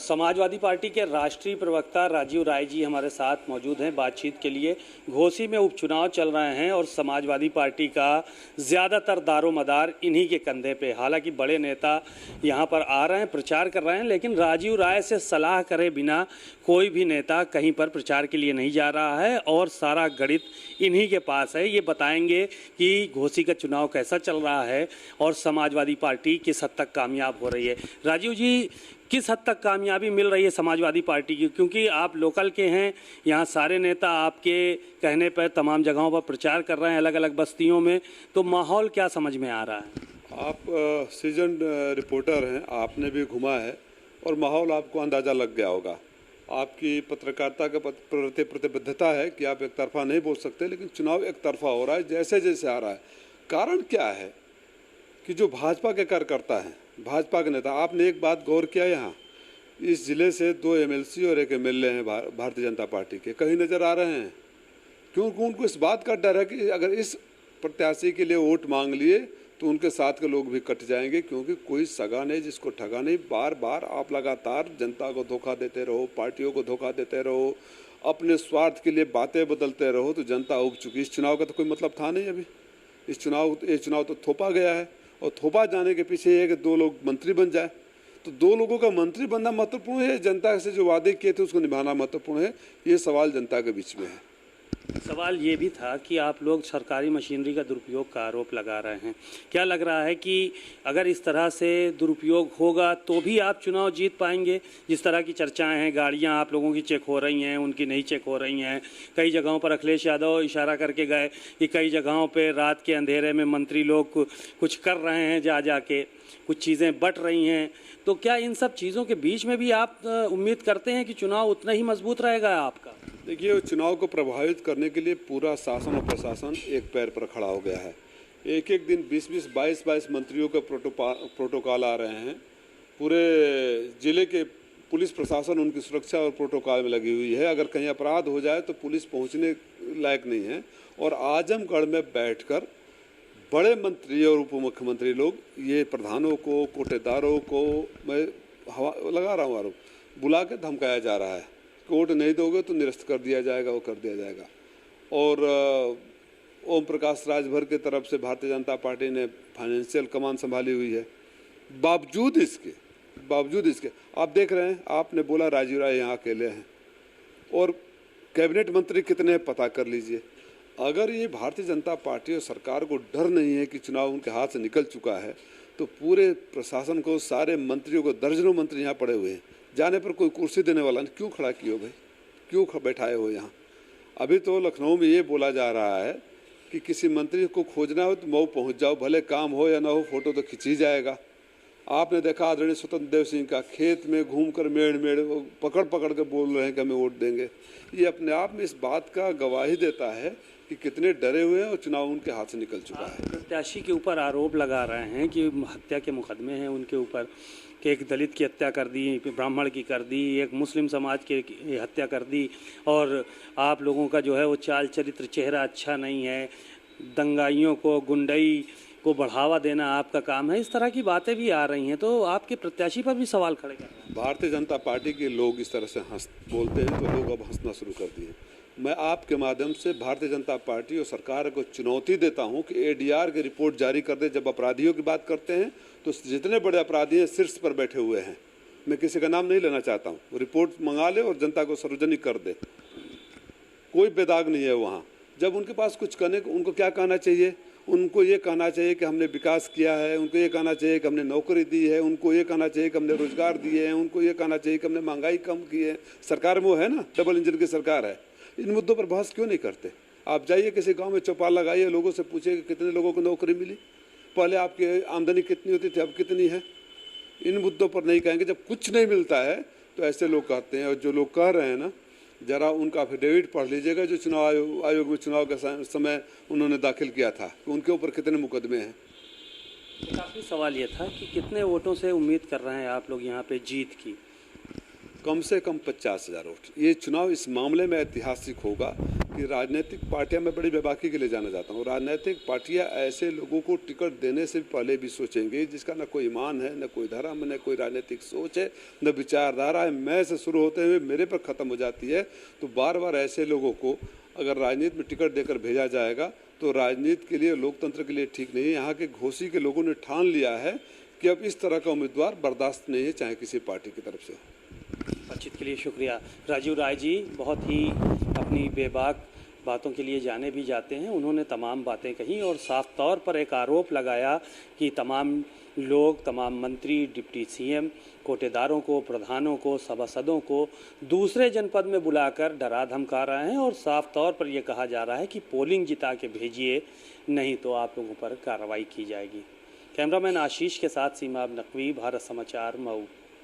Samajwadi party के राष्ट्रीय प्रवक्ता राजीव राय जी हमारे साथ मौजूद हैं बातचीत के लिए। घोसी में उपचुनाव चल रहे हैं और समाजवादी पार्टी का ज़्यादातर दारोमदार इन्हीं के कंधे पे। हालांकि बड़े नेता यहां पर आ रहे हैं, प्रचार कर रहे हैं, लेकिन राजीव राय से सलाह करे बिना कोई भी नेता कहीं पर प्रचार के लिए नहीं जा रहा है और सारा गणित इन्हीं के पास है। ये बताएंगे कि घोसी का चुनाव कैसा चल रहा है और समाजवादी पार्टी किस हद तक कामयाब हो रही है। राजीव जी, किस हद तक कामयाबी मिल रही है समाजवादी पार्टी की, क्योंकि आप लोकल के हैं, यहाँ सारे नेता आपके कहने पर तमाम जगहों पर प्रचार कर रहे हैं, अलग अलग बस्तियों में, तो माहौल क्या समझ में आ रहा है? आप सीजन रिपोर्टर हैं, आपने भी घुमा है और माहौल आपको अंदाज़ा लग गया होगा। आपकी पत्रकारिता के प्रति प्रतिबद्धता है कि आप एक तरफा नहीं बोल सकते, लेकिन चुनाव एक तरफा हो रहा है जैसे जैसे आ रहा है। कारण क्या है कि जो भाजपा के कार्यकर्ता हैं, भाजपा के नेता, आपने एक बात गौर किया, यहाँ इस ज़िले से 2 MLC और 1 MLA हैं भारतीय जनता पार्टी के, कहीं नज़र आ रहे हैं? क्योंकि उनको इस बात का डर है कि अगर इस प्रत्याशी के लिए वोट मांग लिए तो उनके साथ के लोग भी कट जाएंगे, क्योंकि कोई सगा नहीं जिसको ठगा नहीं। बार बार आप लगातार जनता को धोखा देते रहो, पार्टियों को धोखा देते रहो, अपने स्वार्थ के लिए बातें बदलते रहो, तो जनता उग चुकी। इस चुनाव का तो कोई मतलब था नहीं। अभी ये चुनाव तो थोपा गया है, और थोपा जाने के पीछे ये है कि 2 लोग मंत्री बन जाए। तो 2 लोगों का मंत्री बनना महत्वपूर्ण है, जनता से जो वादे किए थे उसको निभाना महत्वपूर्ण है? ये सवाल जनता के बीच में है। सवाल ये भी था कि आप लोग सरकारी मशीनरी का दुरुपयोग का आरोप लगा रहे हैं। क्या लग रहा है कि अगर इस तरह से दुरुपयोग होगा तो भी आप चुनाव जीत पाएंगे? जिस तरह की चर्चाएं हैं, गाड़ियां आप लोगों की चेक हो रही हैं, उनकी नहीं चेक हो रही हैं। कई जगहों पर अखिलेश यादव इशारा करके गए कि कई जगहों पर रात के अंधेरे में मंत्री लोग कुछ कर रहे हैं, जाके कुछ चीज़ें बट रही हैं। तो क्या इन सब चीज़ों के बीच में भी आप उम्मीद करते हैं कि चुनाव उतना ही मजबूत रहेगा आपका? देखिए, चुनाव को प्रभावित करने के लिए पूरा शासन और प्रशासन एक पैर पर खड़ा हो गया है। एक एक दिन 20-20, 22-22 मंत्रियों के प्रोटोकॉल आ रहे हैं। पूरे जिले के पुलिस प्रशासन उनकी सुरक्षा और प्रोटोकॉल में लगी हुई है। अगर कहीं अपराध हो जाए तो पुलिस पहुंचने लायक नहीं है। और आजमगढ़ में बैठकर बड़े मंत्री और उप मुख्यमंत्री लोग, ये प्रधानों को, कोटेदारों को, मैं लगा रहा हूँ आरोप, बुला के धमकाया जा रहा है। वोट नहीं दोगे तो निरस्त कर दिया जाएगा, वो कर दिया जाएगा। और ओम प्रकाश राजभर की तरफ से भारतीय जनता पार्टी ने फाइनेंशियल कमान संभाली हुई है। बावजूद इसके आप देख रहे हैं, आपने बोला राजीव राय यहाँ अकेले हैं, और कैबिनेट मंत्री कितने हैं पता कर लीजिए। अगर ये भारतीय जनता पार्टी और सरकार को डर नहीं है कि चुनाव उनके हाथ से निकल चुका है, तो पूरे प्रशासन को, सारे मंत्रियों को, दर्जनों मंत्री यहाँ पड़े हुए हैं, जाने पर कोई कुर्सी देने वाला नहीं। क्यों खड़ा किए हो भाई, क्यों बैठाए हो यहाँ? अभी तो लखनऊ में ये बोला जा रहा है कि किसी मंत्री को खोजना हो तो मऊ पहुँच जाओ, भले काम हो या ना हो, फोटो तो खिंच ही जाएगा। आपने देखा आदरणीय स्वतंत्र देव सिंह का खेत में घूमकर मेड़ पकड़ के बोल रहे हैं कि हमें वोट देंगे। ये अपने आप में इस बात का गवाही देता है कि कितने डरे हुए हैं और चुनाव उनके हाथ से निकल चुका है। प्रत्याशी के ऊपर आरोप लगा रहे हैं कि हत्या के मुकदमे हैं उनके ऊपर, कि एक दलित की हत्या कर दी, ब्राह्मण की कर दी, एक मुस्लिम समाज की हत्या कर दी, और आप लोगों का जो है वो चाल चरित्र, चेहरा अच्छा नहीं है, दंगाइयों को, गुंडई को बढ़ावा देना आपका काम है। इस तरह की बातें भी आ रही हैं, तो आपके प्रत्याशी पर भी सवाल खड़े कर रहे हैं। भारतीय जनता पार्टी के लोग इस तरह से बोलते हैं तो लोग अब हंसना शुरू कर दिए। मैं आपके माध्यम से भारतीय जनता पार्टी और सरकार को चुनौती देता हूं कि ADR की रिपोर्ट जारी कर दे। जब अपराधियों की बात करते हैं तो जितने बड़े अपराधी हैं शीर्ष पर बैठे हुए हैं, मैं किसी का नाम नहीं लेना चाहता हूं, रिपोर्ट मंगा ले और जनता को सार्वजनिक कर दे। कोई बेदाग नहीं है वहाँ। जब उनके पास कुछ करने को, उनको क्या कहना चाहिए? उनको ये कहना चाहिए कि हमने विकास किया है, उनको ये कहना चाहिए कि हमने नौकरी दी है, उनको ये कहना चाहिए कि हमने रोजगार दिए हैं, उनको ये कहना चाहिए कि हमने महंगाई कम की है। सरकार में वो है ना, डबल इंजन की सरकार है। इन मुद्दों पर बहस क्यों नहीं करते? आप जाइए किसी गांव में चौपाल लगाइए, लोगों से पूछिए कि कितने लोगों को नौकरी मिली, पहले आपकी आमदनी कितनी होती थी, अब कितनी है। इन मुद्दों पर नहीं कहेंगे। जब कुछ नहीं मिलता है तो ऐसे लोग कहते हैं। और जो लोग कह रहे हैं ना, जरा उनका एफिडेविट पढ़ लीजिएगा जो चुनाव आयोग में चुनाव के समय उन्होंने दाखिल किया था कि उनके ऊपर कितने मुकदमे हैं। काफ़ी सवाल ये था कि कितने वोटों से उम्मीद कर रहे हैं आप लोग यहाँ पे जीत की? कम से कम 50,000 वोट। ये चुनाव इस मामले में ऐतिहासिक होगा कि राजनीतिक पार्टियां, मैं बड़ी बेबाकी के लिए जाना चाहता हूँ, राजनीतिक पार्टियां ऐसे लोगों को टिकट देने से पहले भी सोचेंगे जिसका न कोई ईमान है, न कोई धर्म, न कोई राजनीतिक सोच है, न विचारधारा है। मैं से शुरू होते हुए मेरे पर ख़त्म हो जाती है। तो बार बार ऐसे लोगों को अगर राजनीति में टिकट देकर भेजा जाएगा तो राजनीति के लिए, लोकतंत्र के लिए ठीक नहीं है। यहाँ के घोसी के लोगों ने ठान लिया है कि अब इस तरह का उम्मीदवार बर्दाश्त नहीं है, चाहे किसी पार्टी की तरफ से हो। बातचीत के लिए शुक्रिया। राजीव राय जी बहुत ही अपनी बेबाक बातों के लिए जाने भी जाते हैं। उन्होंने तमाम बातें कही और साफ तौर पर एक आरोप लगाया कि तमाम लोग, तमाम मंत्री, डिप्टी सीएम, कोटेदारों को, प्रधानों को, सभासदों को दूसरे जनपद में बुलाकर डरा धमका रहे हैं और साफ तौर पर यह कहा जा रहा है कि पोलिंग जिता के भेजिए, नहीं तो आप लोगों पर कार्रवाई की जाएगी। कैमरामैन आशीष के साथ सीमा नकवी, भारत समाचार, मऊ।